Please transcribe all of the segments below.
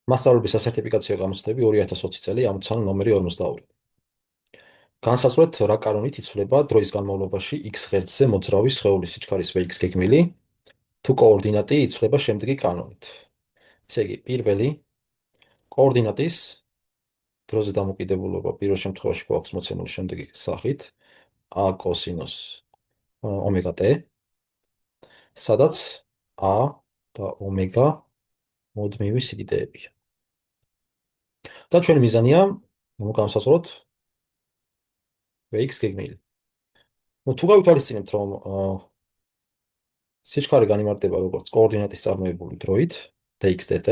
მასწავლებლების სასერტიფიკაციო გამოცდები 2020 წელი ამოცანა ნომერი 42. განსაზღვრეთ რა კანონით იცვლება დროის განმავლობაში x ღერძზე მოძრავი სხეულის სიჩქარის x გეგმილი, თუ კოორდინატი იცვლება შემდეგი კანონით. ესე იგი, პირველი კოორდინატის დროზე დამოკიდებულება პირველ შემთხვევაში გვაქვს მოცემული შემდეგი სახით a კოსინუს ომეგა t, სადაც a და ომეგა მუდმივი სიდიდეებია. და ჩვენი მიზანია განსაზღვროთ x გეგმილი. თუ გავითვალისწინებთ, რომ სიჩქარე განიმარტება როგორც კოორდინატის წარმოებული დროით dx dt,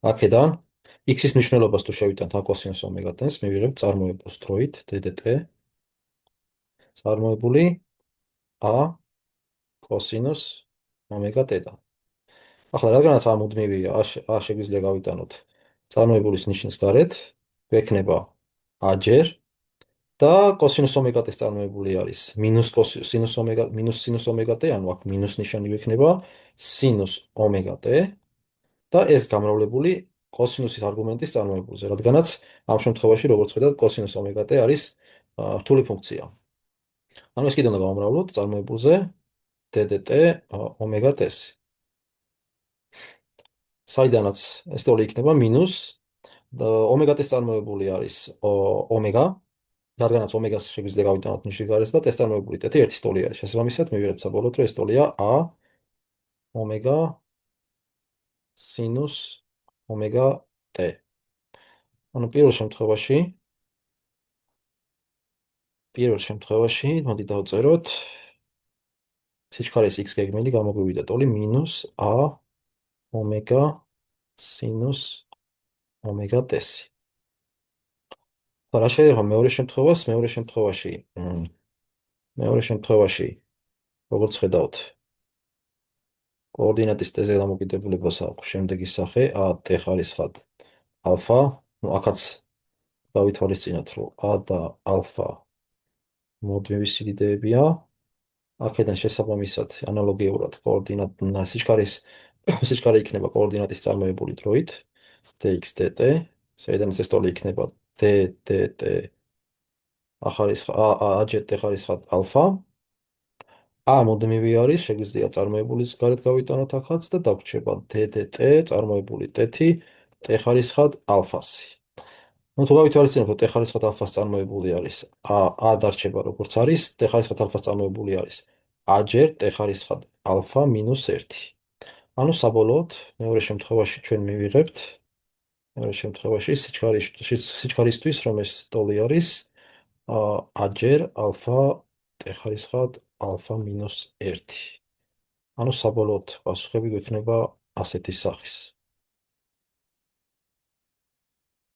აქედან x-ის მნიშვნელობას თუ შევიტანთ a კოსინუს ომეგა t-ს, მივიღებთ წარმოებულს დროით ddt წარმოებული a კოსინუს ომეგა t-დან. ახლა რადგანაც a მუდმივია, a შეგვიძლია გავიტანოთ წარმოებულის ნიშნის გარეთ, გვექნება a ჯერ და კოსინუს ომეგა t-ს წარმოებული არის მინუს სინუს ომეგა t, ანუ აქ მინუს ნიშანი გვექნება სინუს ომეგა t და ეს გამრავლებული კოსინუსის არგუმენტის წარმოებულზე, რადგანაც ამ შემთხვევაში, როგორც ხედავთ, კოსინუს ომეგა t არის რთული ფუნქცია. ანუ ეს კიდევ უნდა გავამრავლოთ წარმოებულზე ddt ომეგა t-ს. საიდანაც ეს თოლი იქნება მინუს ომეგა t-ს წარმოებული არის ომეგა, რადგანაც ომეგას შეგვიძლია გავიტანოთ ნიშნის გარეთ და t-ს წარმოებული t ერთის თოლი არის. შესაბამისად, მივიღებთ საბოლოოდ, რომ ეს თოლია a ომეგა სინუს ომეგა t. ანუ პირველ შემთხვევაში, მოდი დავწეროთ, სიჩქარის x გეგმილი გამოგვივიდა თოლი მინუს a ომეგა სინუს ომეგა t-ს. რა შეიძლება მეორე შემთხვევას? მეორე შემთხვევაში, როგორც ხედავთ, კოორდინატის t-ზე დამოკიდებულებას აქვს შემდეგი სახე a t ხარისხად ალფა, ну აქაც გავითვალისწინოთ, რომ a და ალფა მუდმივი სიდიდეებია. აქედან შესაბამისად, ანალოგიურად სიჩქარე იქნება კოორდინატის წარმოებული დროით dx dt, საიდანაც ეს თოლი იქნება ddt a ჯერ t ხარისხად ალფა. a მუდმივი არის, შეგვიძლია წარმოებულის გარეთ გავიტანოთ ახაც და დაგვრჩება ddt წარმოებული t-ი t ხარისხად ალფასი. ну თუ გავითვალისწინებთ, რომ t ხარისხად ალფას წარმოებული არის a დარჩება როგორც არის, t ხარისხად ალფას წარმოებული არის a ჯერ t ხარისხად ალფა მინუს 1. ანუ საბოლოოდ მეორე შემთხვევაში ჩვენ მივიღებთ სიჩქარისთვის, რომ ეს ტოლი არის a ჯერ ალფა t ხარისხად ალფა მინუს 1. ანუ საბოლოოდ პასუხები გვექნება ასეთი სახის.